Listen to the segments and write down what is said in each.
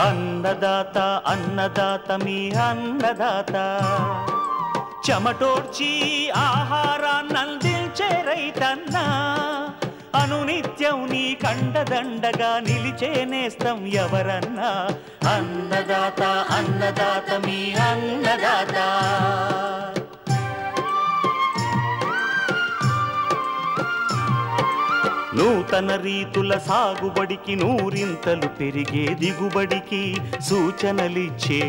అన్నదాత అన్నదాత మీ అన్నదాత చెమటోడ్చి ఆహారాన్నందించే రైతన్నా అనునిత్యం నీ కండదండగా నిలిచే నేస్తం ఎవరన్నా అన్నదాత అన్నదాత మీ అన్నదాత నూతన రీతుల సాగుబడికి నూరింతలు పెరిగే దిగుబడికి సూచనలిచ్చే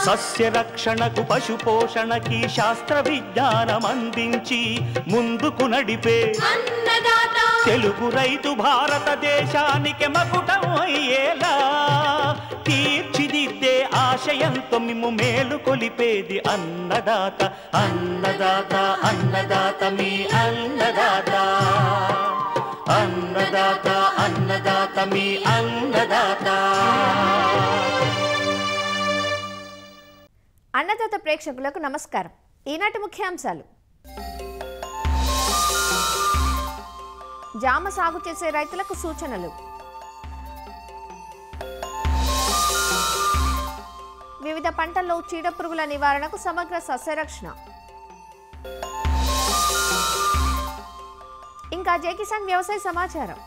సస్య రక్షణకు పశు పోషణకి శాస్త్ర విజ్ఞానం అందించి ముందుకు నడిపే తెలుగు రైతు భారతదేశానికి మకుటం అయ్యేలా తీర్చిదిద్దే ఆశయంతో మిమ్ము మేలు కొలిపేది అన్నదాత అన్నదాత అన్నదాత మీ అన్నదాత అన్నదాత అన్నదాత మీ అన్నదాత. అన్నదాత ప్రేక్షకులకు నమస్కారం. ఈనాటి ముఖ్యాంశాలు: జామ సాగు చేసే రైతులకు సూచనలు, వివిధ పంటల్లో చీడపురుగుల నివారణకు సమగ్ర సస్యరక్షణ, ఇంకా జై కిసాన్ వ్యవసాయ సమాచారం.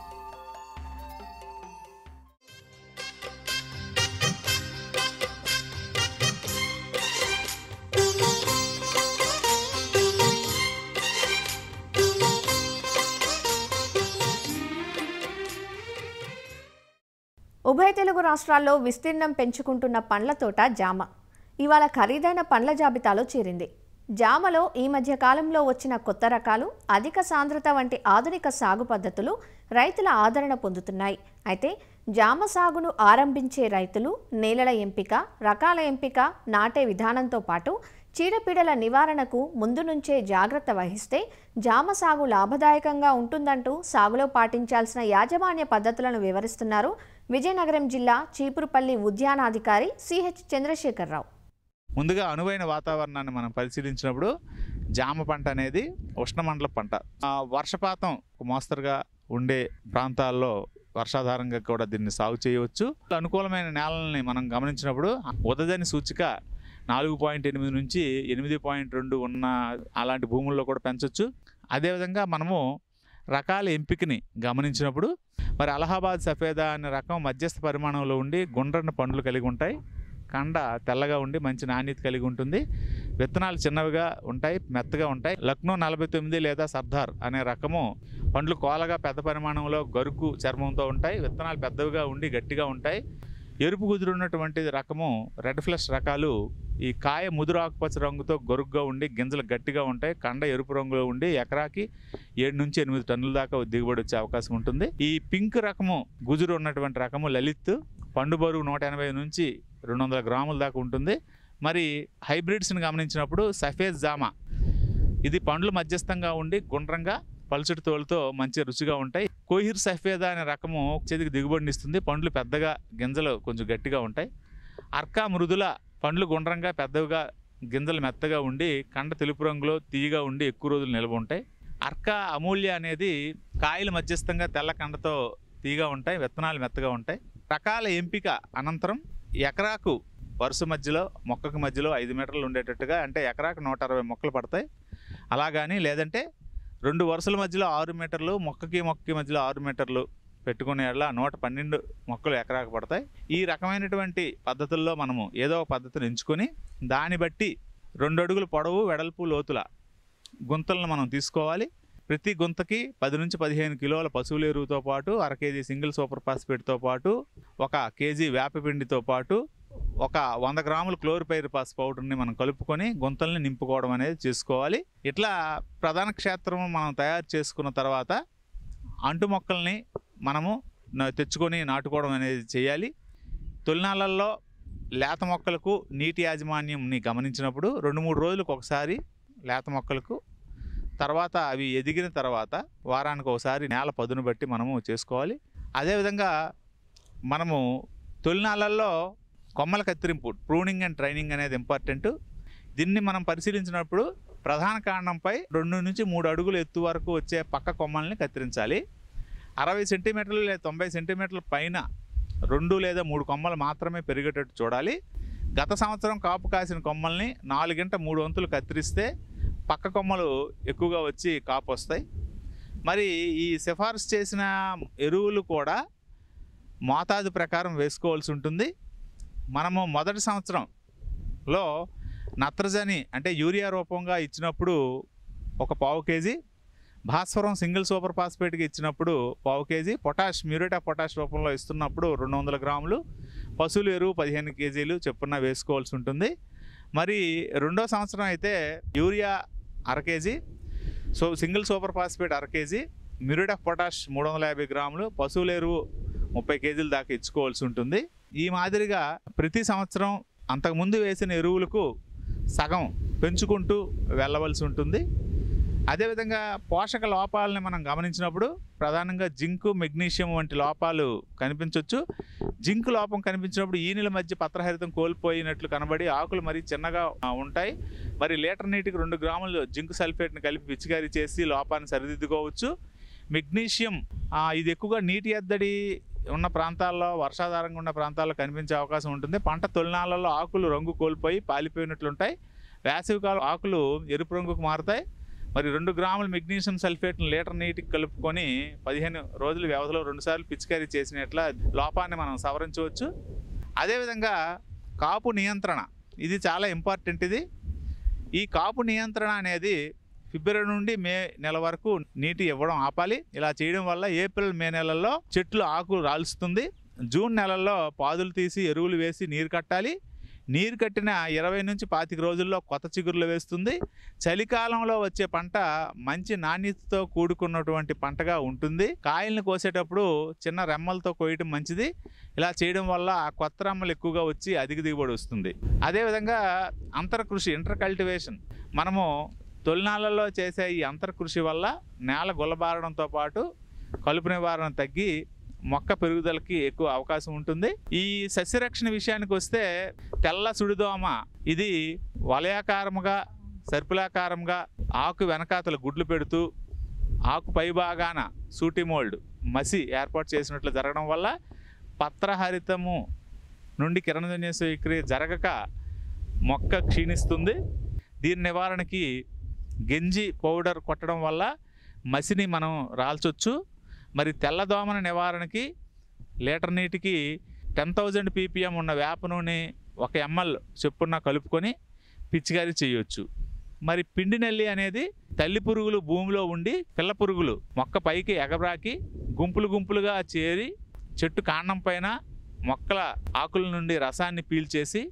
ఉభయ తెలుగు రాష్ట్రాల్లో విస్తీర్ణం పెంచుకుంటున్న పండ్ల తోట జామ ఇవాళ ఖరీదైన పండ్ల జాబితాలో చేరింది. జామలో ఈ మధ్య కాలంలో వచ్చిన కొత్త రకాలు, అధిక సాంద్రత వంటి ఆధునిక సాగు పద్ధతులు రైతుల ఆదరణ పొందుతున్నాయి. అయితే జామ సాగును ఆరంభించే రైతులు నేలల ఎంపిక, రకాల ఎంపిక, నాటే విధానంతో పాటు చీడపీడల నివారణకు ముందు నుంచే జాగ్రత్త వహిస్తే జామ సాగు లాభదాయకంగా ఉంటుందంటూ సాగులో పాటించాల్సిన యాజమాన్య పద్ధతులను వివరిస్తున్నారు విజయనగరం జిల్లా చీపురుపల్లి ఉద్యానాధికారి సిహెచ్ చంద్రశేఖరరావు. ముందుగా అనువైన వాతావరణాన్ని మనం పరిశీలించినప్పుడు జామ పంట అనేది ఉష్ణమండల పంట. వర్షపాతం మోస్తరుగా ఉండే ప్రాంతాల్లో వర్షాధారంగా కూడా దీన్ని సాగు చేయవచ్చు. అనుకూలమైన నేలని మనం గమనించినప్పుడు ఉదజని సూచిక 4.8 నుంచి 8.2 ఉన్న అలాంటి భూముల్లో కూడా పెంచవచ్చు. అదేవిధంగా మనము రకాల ఎంపికని గమనించినప్పుడు మరి అలహాబాద్ సఫేదా అనే రకం మధ్యస్థ పరిమాణంలో ఉండి గుండ్రని పండ్లు కలిగి ఉంటాయి. కండ తెల్లగా ఉండి మంచి నాణ్యత కలిగి ఉంటుంది. విత్తనాలు చిన్నవిగా ఉంటాయి, మెత్తగా ఉంటాయి. లక్నో 49 లేదా సర్దార్ అనే రకము పండ్లు కోలగా పెద్ద పరిమాణంలో గరుకు చర్మంతో ఉంటాయి. విత్తనాలు పెద్దవిగా ఉండి గట్టిగా ఉంటాయి. ఎరుపు కుదురున్నటువంటి రకము రెడ్ ఫ్లష్ రకాలు ఈ కాయ ముదురు ఆకుపచ్చ రంగుతో గొరుగ్గా ఉండి గింజలు గట్టిగా ఉంటాయి. కండ ఎరుపు రంగులో ఉండి ఎకరాకి 7 నుంచి 8 టన్నుల దాకా దిగుబడి వచ్చే అవకాశం ఉంటుంది. ఈ పింక్ రకము గుజురు ఉన్నటువంటి రకము లలిత్, పండు బరువు 180 నుంచి 200 గ్రాముల దాకా ఉంటుంది. మరి హైబ్రిడ్స్ని గమనించినప్పుడు సఫేద్ జామ, ఇది పండ్లు మధ్యస్థంగా ఉండి గుండ్రంగా పలుచటి తోలుతో మంచి రుచిగా ఉంటాయి. కోహిర్ సఫేదా అనే రకము చేతికి దిగుబడిని ఇస్తుంది. పండ్లు పెద్దగా, గింజలు కొంచెం గట్టిగా ఉంటాయి. అర్కా మృదుల, పండ్లు గుండ్రంగా పెద్దవిగా, గింజలు మెత్తగా ఉండి కండ తెలుపు రంగులో తీయగా ఉండి ఎక్కువ రోజులు నిల్వ ఉంటాయి. అర్కా అమూల్య అనేది కాయలు మధ్యస్థంగా తెల్ల కండతో తీయగా ఉంటాయి, విత్తనాలు మెత్తగా ఉంటాయి. రకాల ఎంపిక అనంతరం ఎకరాకు వరుస మధ్యలో మొక్కకి మధ్యలో 5 మీటర్లు ఉండేటట్టుగా, అంటే ఎకరాకు 160 మొక్కలు పడతాయి. అలాగని లేదంటే 2 వరుసల మధ్యలో 6 మీటర్లు, మొక్కకి మధ్యలో 6 మీటర్లు పెట్టుకునేలా 112 మొక్కలు ఎకరాకు పడతాయి. ఈ రకమైనటువంటి పద్ధతుల్లో మనము ఏదో ఒక పద్ధతిని ఎంచుకొని దాన్ని బట్టి 2 అడుగుల పొడవు, వెడల్పు, లోతుల గుంతలను మనం తీసుకోవాలి. ప్రతి గుంతకి 10 నుంచి 15 కిలోల పశువుల ఎరువుతో పాటు 1/2 కేజీ సింగిల్ సూపర్ ఫాస్ఫేట్తో పాటు 1 కేజీ వేపపిండితో పాటు 100 గ్రాముల క్లోరిపైరిపాస్ పౌడర్ని మనం కలుపుకొని గుంతల్ని నింపుకోవడం అనేది చేసుకోవాలి. ఇట్లా ప్రధాన క్షేత్రం మనం తయారు చేసుకున్న తర్వాత అంటు మొక్కల్ని మనము తెచ్చుకొని నాటుకోవడం అనేది చేయాలి. తొలినాళ్ళల్లో లేత మొక్కలకు నీటి యాజమాన్యంని గమనించినప్పుడు 2-3 రోజులకు ఒకసారి లేత మొక్కలకు, తర్వాత అవి ఎదిగిన తర్వాత వారానికి ఒకసారి నేల పదును బట్టి మనము చేసుకోవాలి. అదేవిధంగా మనము తొలినాళ్ళల్లో కొమ్మల కత్తిరింపు, ప్రూనింగ్ అండ్ ట్రైనింగ్ అనేది ఇంపార్టెంట్. దీన్ని మనం పరిశీలించినప్పుడు ప్రధాన కాండంపై 2 నుంచి 3 అడుగులు ఎత్తు వరకు వచ్చే పక్క కొమ్మల్ని కత్తిరించాలి. 60 సెంటీమీటర్లు లేదా 90 సెంటీమీటర్ల పైన 2 లేదా 3 కొమ్మలు మాత్రమే పెరిగేటట్టు చూడాలి. గత సంవత్సరం కాపు కాసిన కొమ్మల్ని 4 వంతులు కత్తిరిస్తే పక్క కొమ్మలు ఎక్కువగా వచ్చి కాపు వస్తాయి. మరి ఈ సిఫార్సు చేసిన ఎరువులు కూడా మోతాదు ప్రకారం వేసుకోవాల్సి ఉంటుంది. మనము మొదటి సంవత్సరంలో నత్రజని అంటే యూరియా రూపంగా ఇచ్చినప్పుడు 1/4 కేజీ, భాస్వరం సింగిల్ సూపర్ ఫాస్ఫేట్కి ఇచ్చినప్పుడు 1/4 KG, potash muriate of potash రూపంలో ఇస్తున్నప్పుడు 200 గ్రాములు, పశువుల ఎరువు 15 కేజీలు చొప్పున వేసుకోవాల్సి ఉంటుంది. మరి రెండో సంవత్సరం అయితే urea 1/2 KG, single super phosphate 1/2 KG, muriate of potash 350 గ్రాములు, పశువుల ఎరువు 30 కేజీల దాకా ఇచ్చుకోవాల్సి ఉంటుంది. ఈ మాదిరిగా ప్రతి సంవత్సరం అంతకుముందు వేసిన ఎరువులకు సగం పెంచుకుంటూ వెళ్ళవలసి ఉంటుంది. అదేవిధంగా పోషక లోపాలని మనం గమనించినప్పుడు ప్రధానంగా జింకు, మెగ్నీషియం వంటి లోపాలు కనిపించవచ్చు. జింకు లోపం కనిపించినప్పుడు ఈనెల మధ్య పత్రహరితం కోల్పోయినట్లు కనబడి ఆకులు మరీ చిన్నగా ఉంటాయి. మరి లీటర్ నీటికి 2 గ్రాములు జింకు సల్ఫేట్ని కలిపి పిచికారీ చేసి లోపాన్ని సరిదిద్దుకోవచ్చు. మెగ్నీషియం ఇది ఎక్కువగా నీటి ఎద్దడి ఉన్న ప్రాంతాల్లో, వర్షాధారంగా ఉన్న ప్రాంతాల్లో కనిపించే అవకాశం ఉంటుంది. పంట తొలినాళ్ళలో ఆకులు రంగు కోల్పోయి పాలిపోయినట్లుంటాయి. వేసవికాలం ఆకులు ఎరుపు రంగుకు మారుతాయి. మరి 2 గ్రాముల మెగ్నీషియం సల్ఫేట్ను లీటర్ నీటికి కలుపుకొని 15 రోజుల వ్యవధిలో 2 సార్లు పిచికారీ చేసినట్ల లోపాన్ని మనం సవరించవచ్చు. అదేవిధంగా కాపు నియంత్రణ, ఇది చాలా ఇంపార్టెంట్. ఈ కాపు నియంత్రణ అనేది ఫిబ్రవరి నుండి మే నెల వరకు నీటి ఇవ్వడం ఆపాలి. ఇలా చేయడం వల్ల ఏప్రిల్, మే నెలల్లో చెట్లు ఆకులు రాల్చుతుంది. జూన్ నెలల్లో పాదులు తీసి ఎరువులు వేసి నీరు కట్టాలి. నీరు కట్టిన 20 నుంచి 25 రోజుల్లో కొత్త చిగురులు వేస్తుంది. చలికాలంలో వచ్చే పంట మంచి నాణ్యతతో కూడుకున్నటువంటి పంటగా ఉంటుంది. కాయలను కోసేటప్పుడు చిన్న రెమ్మలతో కోయటం మంచిది. ఇలా చేయడం వల్ల ఆ కొత్త రెమ్మలు ఎక్కువగా వచ్చి అధిక దిగుబడి వస్తుంది. అదేవిధంగా అంతర్కృషి, ఇంటర్ కల్టివేషన్, మనము తొలినాళ్ళలో చేసే ఈ అంతర్కృషి వల్ల నేల గుల్లబారడంతో పాటు కలుపు నివారణ తగ్గి మొక్క పెరుగుదలకి ఎక్కువ అవకాశం ఉంటుంది. ఈ సస్యరక్షణ విషయానికి వస్తే తెల్ల సుడిదోమ ఇది వలయాకారముగా, సర్పిలాకారంగా ఆకు వెనకాతలు గుడ్లు పెడుతూ ఆకు పైభాగాన సూటిమోల్డ్ మసి ఏర్పాటు చేసినట్లు జరగడం వల్ల పత్రహరితము నుండి కిరణజన్య స్వీక్రియ జరగక మొక్క క్షీణిస్తుంది. దీని నివారణకి గెంజి పౌడర్ కొట్టడం వల్ల మసిని మనం రాల్చొచ్చు. మరి తెల్లదోమన నివారణకి లీటర్ నీటికి 10,000 ppm ఉన్న వేప నూనె 1 ml చొప్పున కలుపుకొని పిచికారీ చేయొచ్చు. మరి పిండి నల్లి అనేది తల్లి పురుగులు భూమిలో ఉండి పిల్ల పురుగులు మొక్క పైకి ఎగబ్రాకి గుంపులు గుంపులుగా చేరి చెట్టు కాండం పైన మొక్కల ఆకుల నుండి రసాన్ని పీల్చేసి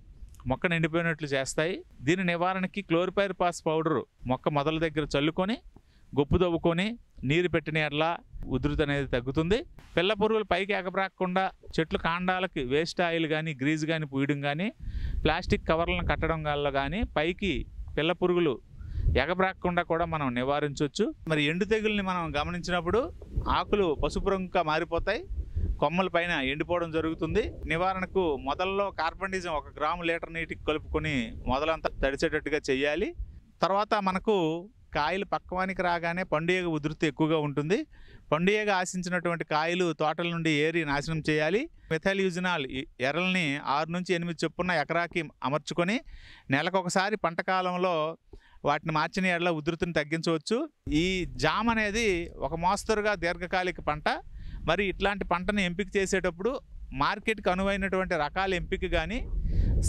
మొక్క నిండిపోయినట్లు చేస్తాయి. దీని నివారణకి క్లోరిపైరిపాస్ పౌడరు మొక్క మొదల దగ్గర చల్లుకొని గొప్పు దవ్వుకొని నీరు పెట్టిన ఎడల ఉధృతి అనేది తగ్గుతుంది. పిల్ల పురుగులు పైకి ఎగబ్రాకుండా చెట్లు కాండాలకి వేస్ట్ ఆయిల్ కానీ, గ్రీజ్ కానీ పూయడం కానీ, ప్లాస్టిక్ కవర్లను కట్టడం వల్ల కానీ పైకి పిల్ల పురుగులు ఎగబ్రాకుండా కూడా మనం నివారించవచ్చు. మరి ఎండు తెగుల్ని మనం గమనించినప్పుడు ఆకులు పసుపు రంగుగా మారిపోతాయి, కొమ్మల పైన ఎండిపోవడం జరుగుతుంది. నివారణకు మొదల్లో కార్బండిజం 1 గ్రాము లీటర్ నీటికి కలుపుకొని మొదలంతా తడిచేటట్టుగా చేయాలి. తర్వాత మనకు కాయలు పక్వానికి రాగానే పండుగ ఉధృతి ఎక్కువగా ఉంటుంది. పండుగ ఆశించినటువంటి కాయలు తోటల నుండి ఏరి నాశనం చేయాలి. మిథైల్ యూజినాల్ ఎర్రల్ని 6 నుంచి 8 చొప్పున ఎకరాకి అమర్చుకొని నెలకొకసారి పంట కాలంలో వాటిని మార్చిన ఎడల ఉధృతిని తగ్గించవచ్చు. ఈ జామ అనేది ఒక మోస్తరుగా దీర్ఘకాలిక పంట. మరి ఇట్లాంటి పంటను ఎంపిక చేసేటప్పుడు మార్కెట్కి అనువైనటువంటి రకాల ఎంపిక కానీ,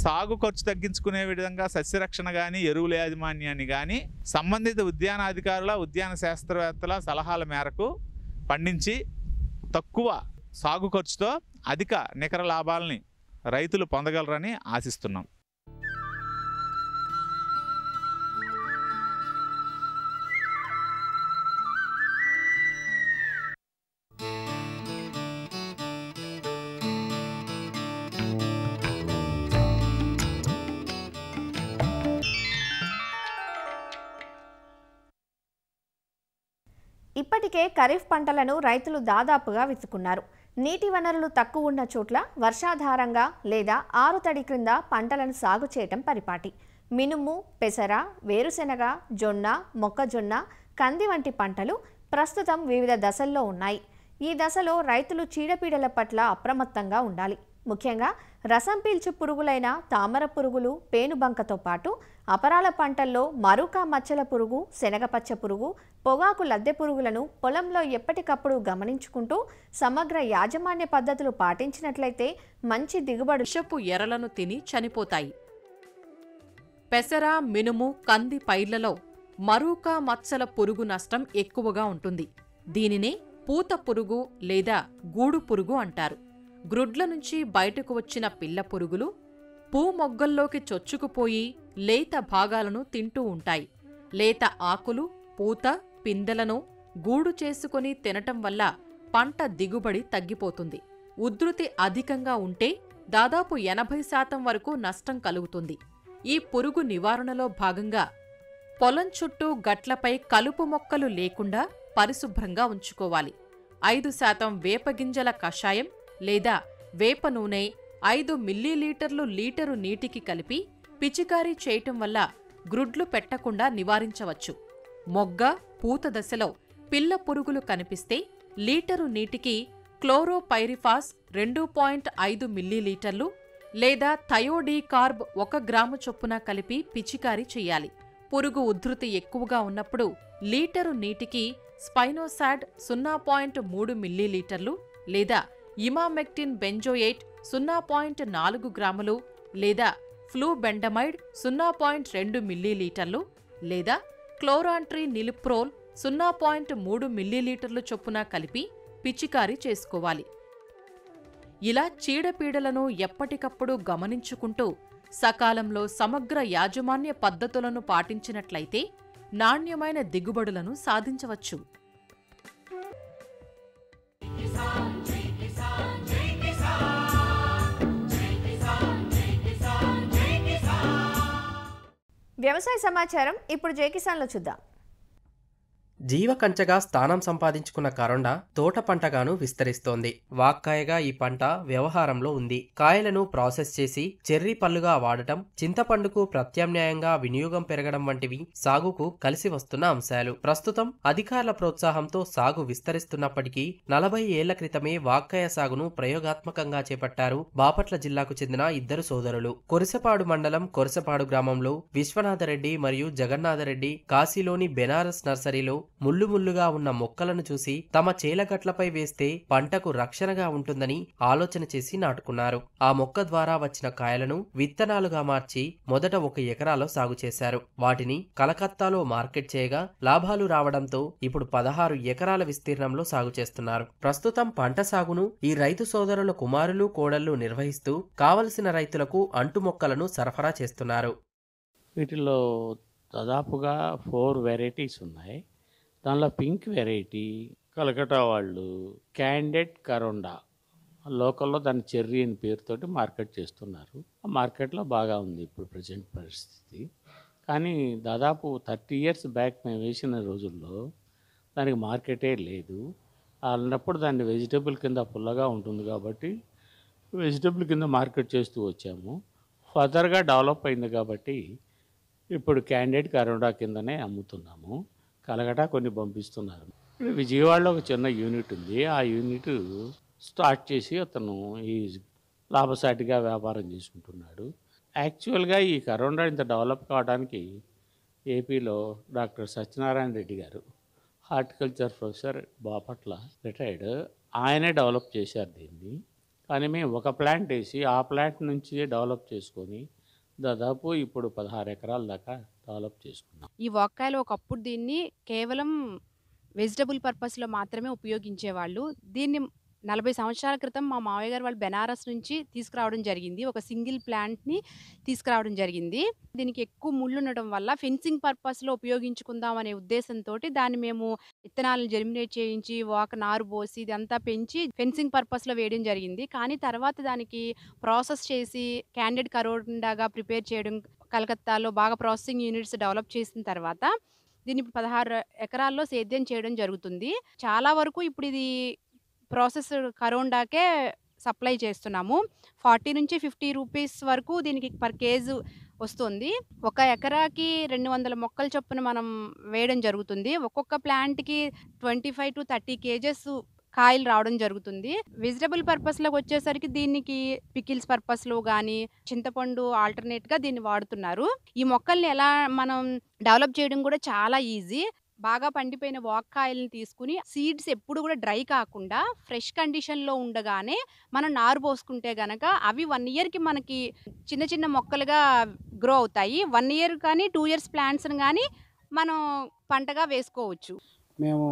సాగు ఖర్చు తగ్గించుకునే విధంగా సస్యరక్షణ కానీ, ఎరువుల యాజమాన్యాన్ని కానీ సంబంధిత ఉద్యానాధికారుల, ఉద్యాన శాస్త్రవేత్తల సలహాల మేరకు పండించి తక్కువ సాగు ఖర్చుతో అధిక నికర లాభాలని రైతులు పొందగలరని ఆశిస్తున్నాం. ఇప్పటికే ఖరీఫ్ పంటలను రైతులు దాదాపుగా విత్తుకున్నారు. నీటి వనరులు తక్కువ ఉన్న చోట్ల వర్షాధారంగా లేదా ఆరుతడి క్రింద పంటలను సాగు చేయటం పరిపాటి. మినుము, పెసర, వేరుశెనగ, జొన్న, మొక్కజొన్న, కంది వంటి పంటలు ప్రస్తుతం వివిధ దశల్లో ఉన్నాయి. ఈ దశలో రైతులు చీడపీడల పట్ల అప్రమత్తంగా ఉండాలి. ముఖ్యంగా రసం పీల్చు పురుగులైన తామర పురుగులు, పేనుబంకతో పాటు అపరాల పంటల్లో మరుక మచ్చల పురుగు, శనగపచ్చ పురుగు, పొగాకు లద్దె పురుగులను పొలంలో ఎప్పటికప్పుడు గమనించుకుంటూ సమగ్ర యాజమాన్య పద్ధతులు పాటించినట్లయితే మంచి దిగుబడి. విషపు ఎరలను తిని చనిపోతాయి. పెసర, మినుము, కంది పైర్లలో మరూక మచ్చల పురుగు నష్టం ఎక్కువగా ఉంటుంది. దీనినే పూత పురుగు లేదా గూడు పురుగు అంటారు. గ్రుడ్ల నుంచి బయటకు వచ్చిన పిల్ల పురుగులు పూ మొగ్గల్లోకి చొచ్చుకుపోయి లేత భాగాలను తింటూ ఉంటాయి. లేత ఆకులు, పూత, పిందెలను గూడు చేసుకుని తినటం వల్ల పంట దిగుబడి తగ్గిపోతుంది. ఉధృతి అధికంగా ఉంటే దాదాపు 80% వరకు నష్టం కలుగుతుంది. ఈ పురుగు నివారణలో భాగంగా పొలం చుట్టూ గట్లపై కలుపు మొక్కలు లేకుండా పరిశుభ్రంగా ఉంచుకోవాలి. 5% వేపగింజల కషాయం లేదా వేప నూనె 5 మిల్లీలీటర్లు లీటరు నీటికి కలిపి పిచికారీ చేయటం వల్ల గ్రుడ్లు పెట్టకుండా నివారించవచ్చు. మొగ్గ, పూత దశలో పిల్ల పురుగులు కనిపిస్తే లీటరు నీటికి క్లోరోపైరిఫాస్ 2.5 మిల్లీలీటర్లు లేదా థయోడీకార్బ్ 1 గ్రాము చొప్పున కలిపి పిచికారీ చెయ్యాలి. పురుగు ఉధృతి ఎక్కువగా ఉన్నప్పుడు లీటరు నీటికి స్పైనోసాడ్ 0.3 మిల్లీలీటర్లు లేదా ఇమామెక్టిన్ బెంజోయేట్ 0.4 గ్రాములు లేదా ఫ్లూబెండమైడ్ 0.2 మిల్లీలీటర్లు లేదా క్లోరాంట్రీ నిలిప్రోల్ 0.3 మిల్లీలీటర్లు చొప్పున కలిపి పిచికారీ చేసుకోవాలి. ఇలా చీడపీడలను ఎప్పటికప్పుడు గమనించుకుంటూ సకాలంలో సమగ్ర యాజమాన్య పద్ధతులను పాటించినట్లయితే నాణ్యమైన దిగుబడులను సాధించవచ్చు. వ్యవసాయ సమాచారం ఇప్పుడు జై కిసాన్లో చూద్దాం. జీవకంచగా స్థానం సంపాదించుకున్న కరోండ తోట పంటగాను విస్తరిస్తోంది. వాక్కాయగా ఈ పంట వ్యవహారంలో ఉంది. కాయలను ప్రాసెస్ చేసి చెర్రీ పళ్ళుగా వాడటం, చింతపండుకు ప్రత్యామ్నాయంగా వినియోగం పెరగడం వంటివి సాగుకు కలిసి వస్తున్న అంశాలు. ప్రస్తుతం అధికారుల ప్రోత్సాహంతో సాగు విస్తరిస్తున్నప్పటికీ 40 ఏళ్ల క్రితమే వాక్కాయ సాగును ప్రయోగాత్మకంగా చేపట్టారు బాపట్ల జిల్లాకు చెందిన ఇద్దరు సోదరులు. కొరిసపాడు మండలం కొరిసపాడు గ్రామంలో విశ్వనాథరెడ్డి మరియు జగన్నాథరెడ్డి కాశీలోని బెనారస్ నర్సరీలో ముల్లుముల్లుగా ఉన్న మొక్కలను చూసి తమ చేలగట్లపై వేస్తే పంటకు రక్షణగా ఉంటుందని ఆలోచన చేసి నాటుకున్నారు. ఆ మొక్క ద్వారా వచ్చిన కాయలను విత్తనాలుగా మార్చి మొదట 1 ఎకరాలో సాగు చేశారు. వాటిని కలకత్తాలో మార్కెట్ చేయగా లాభాలు రావడంతో ఇప్పుడు 16 ఎకరాల విస్తీర్ణంలో సాగు చేస్తున్నారు. ప్రస్తుతం పంట సాగును ఈ రైతు సోదరుల కుమారులు, కోడళ్లు నిర్వహిస్తూ కావలసిన రైతులకు అంటు మొక్కలను సరఫరా చేస్తున్నారు. వీటిలో దాదాపుగా 4 వెరైటీస్ ఉన్నాయి. దానిలో పింక్ వెరైటీ, కలకటా వాళ్ళు క్యాండెడ్ కరోండా, లోకల్లో దాని చెర్రీ అని పేరుతోటి మార్కెట్ చేస్తున్నారు. ఆ మార్కెట్లో బాగా ఉంది ఇప్పుడు ప్రజెంట్ పరిస్థితి. కానీ దాదాపు 30 ఇయర్స్ బ్యాక్ మేము వేసిన రోజుల్లో దానికి మార్కెటే లేదు. అలాంటప్పుడు దాన్ని వెజిటబుల్ కింద పుల్లగా ఉంటుంది కాబట్టి వెజిటబుల్ కింద మార్కెట్ చేస్తూ వచ్చాము. ఫర్దర్గా డెవలప్ అయింది కాబట్టి ఇప్పుడు క్యాండెడ్ కరోండా కిందనే అమ్ముతున్నాము. కలకటా కొన్ని పంపిస్తున్నారు. విజయవాడలో ఒక చిన్న యూనిట్ ఉంది. ఆ యూనిట్ స్టార్ట్ చేసి అతను ఈ లాభసాటిగా వ్యాపారం చేసుకుంటున్నాడు. యాక్చువల్గా ఈ కరోనా ఇంత డెవలప్ కావడానికి ఏపీలో డాక్టర్ సత్యనారాయణ రెడ్డి గారు, హార్టికల్చర్ ప్రొఫెసర్, బాపట్ల, రిటైర్డ్, ఆయనే డెవలప్ చేశారు దీన్ని. కానీ మేము ఒక ప్లాంట్ వేసి ఆ ప్లాంట్ నుంచి డెవలప్ చేసుకొని దాదాపు ఇప్పుడు 16 ఎకరాల దాకా డెవలప్ చేసుకున్నాం. ఈ వాక్కాయలు ఒకప్పుడు దీన్ని కేవలం వెజిటబుల్ పర్పస్లో మాత్రమే ఉపయోగించేవాళ్ళు. దీన్ని 40 సంవత్సరాల క్రితం మా మావయ్య గారు వాళ్ళు బెనారస్ నుంచి తీసుకురావడం జరిగింది. ఒక సింగిల్ ప్లాంట్ని తీసుకురావడం జరిగింది. దీనికి ఎక్కువ ముళ్ళు ఉండడం వల్ల ఫెన్సింగ్ పర్పస్లో ఉపయోగించుకుందాం అనే ఉద్దేశంతో దాన్ని మేము విత్తనాలను జర్మినేట్ చేయించి నారు పోసి ఇదంతా పెంచి ఫెన్సింగ్ పర్పస్లో వేయడం జరిగింది. కానీ తర్వాత దానికి ప్రాసెస్ చేసి క్యాండెడ్ కరోండాగా ప్రిపేర్ చేయడం, కలకత్తాలో బాగా ప్రాసెసింగ్ యూనిట్స్ డెవలప్ చేసిన తర్వాత దీన్ని 16 ఎకరాల్లో సేద్యం చేయడం జరుగుతుంది. చాలా వరకు ఇప్పుడు ఇది ప్రాసెస్ కరోండాకే సప్లై చేస్తున్నాము. 40 నుంచి 50 రూపీస్ వరకు దీనికి పర్ కేజీ వస్తుంది. 1 ఎకరాకి 200 మొక్కల చొప్పున మనం వేయడం జరుగుతుంది. ఒక్కొక్క ప్లాంట్కి 25 to 30 కేజెస్ కాయలు రావడం జరుగుతుంది. వెజిటబుల్ పర్పస్‌లోకి వచ్చేసరికి దీనికి పికిల్స్ పర్పస్‌లో గానీ, చింతపండు ఆల్టర్‌నేట్‌గా దీన్ని వాడుతున్నారు. ఈ మొక్కల్ని ఎలా మనం డెవలప్ చేయడం కూడా చాలా ఈజీ. బాగా పండిపోయిన వాక్కాయల్ని తీసుకుని సీడ్స్ ఎప్పుడు కూడా డ్రై కాకుండా ఫ్రెష్ కండిషన్‌లో ఉండగానే మనం నారు పోసుకుంటే గనక అవి 1 ఇయర్‌కి మనకి చిన్న చిన్న మొక్కలుగా గ్రో అవుతాయి. 1 ఇయర్ కానీ 2 ఇయర్స్ ప్లాంట్స్‌ని గానీ మనం పంటగా వేసుకోవచ్చు. మేము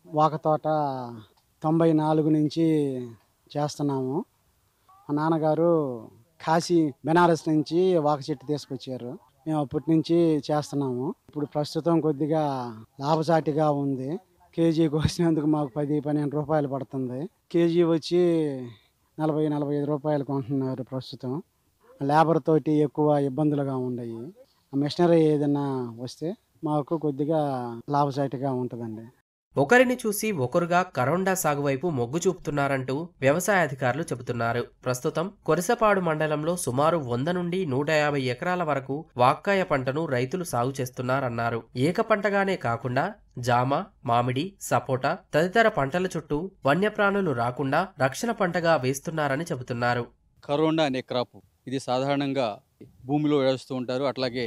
వాక తోట 94 నుంచి చేస్తున్నాము. మా నాన్నగారు కాశీ బెనారస్ నుంచి వాక చెట్టు తీసుకొచ్చారు. మేము అప్పటి నుంచి చేస్తున్నాము. ఇప్పుడు ప్రస్తుతం కొద్దిగా లాభసాటిగా ఉంది. కేజీ కోసినందుకు మాకు 10-12 రూపాయలు పడుతుంది. కేజీ వచ్చి 40-45 రూపాయలు కొంటున్నారు ప్రస్తుతం. లేబర్ తోటి ఎక్కువ ఇబ్బందులుగా ఉన్నాయి. మిషనరీ ఏదైనా వస్తే మాకు కొద్దిగా లాభసాటిగా ఉంటుందండి. ఒకరిని చూసి ఒకరుగా కరోండా సాగు వైపు మొగ్గు చూపుతున్నారంటూ వ్యవసాయ అధికారులు చెబుతున్నారు. ప్రస్తుతం కొరిసపాడు మండలంలో సుమారు 100 నుండి 150 ఎకరాల వరకు వాక్కాయ పంటను రైతులు సాగు చేస్తున్నారన్నారు. ఏక పంటగానే కాకుండా జామ, మామిడి, సపోటా తదితర పంటల చుట్టూ వన్యప్రాణులు రాకుండా రక్షణ పంటగా వేస్తున్నారని చెబుతున్నారు. కరోండా అనే క్రాప్ ఇది సాధారణంగా భూమిలో వేస్తూ ఉంటారు. అట్లాగే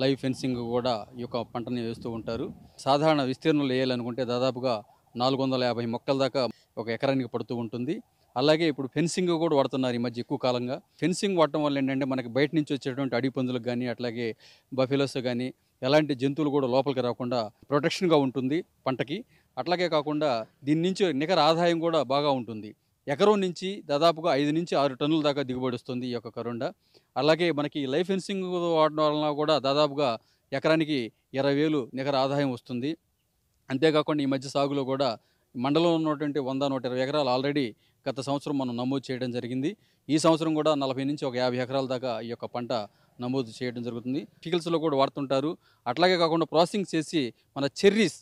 లైవ్ ఫెన్సింగ్ కూడా ఈ యొక్క పంటని వేస్తూ ఉంటారు. సాధారణ విస్తీర్ణంలో వేయాలనుకుంటే దాదాపుగా 450 మొక్కల దాకా ఒక ఎకరానికి పడుతూ ఉంటుంది. అలాగే ఇప్పుడు ఫెన్సింగ్ కూడా వాడుతున్నారు ఈ మధ్య ఎక్కువ కాలంగా. ఫెన్సింగ్ వాడటం వల్ల ఏంటంటే మనకి బయట నుంచి వచ్చేటువంటి అడవి పందులకు కానీ అట్లాగే బఫెలోస్ కానీ ఎలాంటి జంతువులు కూడా లోపలికి రాకుండా ప్రొటెక్షన్గా ఉంటుంది పంటకి. అట్లాగే కాకుండా దీని నుంచి నికర ఆదాయం కూడా బాగా ఉంటుంది. ఎకరం నుంచి దాదాపుగా 5 నుంచి 6 టన్నుల దాకా దిగుబడి వస్తుంది ఈ యొక్క కరోండా. అలాగే మనకి లైఫ్ ఫెన్సింగ్ వాడడం వలన కూడా దాదాపుగా ఎకరానికి 20,000 నికర ఆదాయం వస్తుంది. అంతేకాకుండా ఈ మధ్య సాగులో కూడా మండలంలో ఉన్నటువంటి 100-120 ఎకరాలు ఆల్రెడీ గత సంవత్సరం మనం నమోదు చేయడం జరిగింది. ఈ సంవత్సరం కూడా 40 నుంచి 50 ఎకరాల దాకా ఈ యొక్క పంట నమోదు చేయడం జరుగుతుంది. పికిల్స్లో కూడా వాడుతుంటారు. అట్లాగే కాకుండా ప్రాసెసింగ్ చేసి మన చెర్రీస్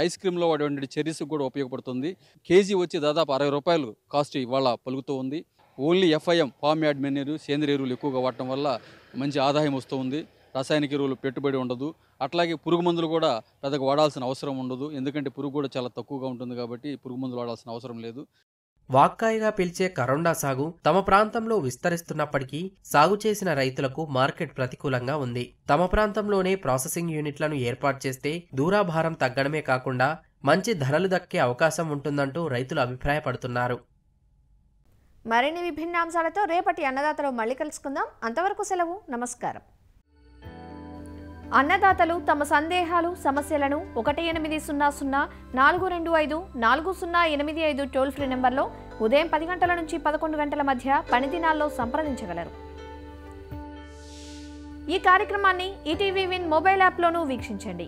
ఐస్ క్రీమ్లో వాడేటువంటి చెర్రీస్ కూడా ఉపయోగపడుతుంది. కేజీ వచ్చి దాదాపు 60 రూపాయలు కాస్ట్ ఇవాళ పలుకుతూ ఉంది. Only FIM form yard manure సేంద్రియ ఎరువులు ఎక్కువగా వాడటం వల్ల మంచి ఆదాయం వస్తూ ఉంది. రాసాయనిక ఎరువులు పెట్టుబడి ఉండదు. అట్లాగే పురుగు మందులు కూడా పెద్దగా వాడాల్సిన అవసరం ఉండదు. ఎందుకంటే పురుగు కూడా చాలా తక్కువగా ఉంటుంది కాబట్టి పురుగు మందులు వాడాల్సిన అవసరం లేదు. వాక్కాయగా పిలిచే కరోండా సాగు తమ ప్రాంతంలో విస్తరిస్తున్నప్పటికీ సాగు చేసిన రైతులకు మార్కెట్ ప్రతికూలంగా ఉంది. తమ ప్రాంతంలోనే ప్రాసెసింగ్ యూనిట్లను ఏర్పాటు చేస్తే దూరాభారం తగ్గడమే కాకుండా మంచి ధరలు దక్కే అవకాశం ఉంటుందంటూ రైతులు అభిప్రాయపడుతున్నారు. మరిన్ని విభిన్న అంశాలతో రేపటి అన్నదాతలో మళ్ళీ కలుసుకుందాం. అంతవరకు సెలవు. నమస్కారం. అన్నదాతలు తమ సందేహాలు, సమస్యలను 1800-425-4085 టోల్ ఫ్రీ నెంబర్లో ఉదయం 10 గంటల నుంచి 11 గంటల మధ్య పని దినాల్లో సంప్రదించగలరు. ఈ కార్యక్రమాన్ని ఈటీవీ విన్ మొబైల్ యాప్లోనూ వీక్షించండి.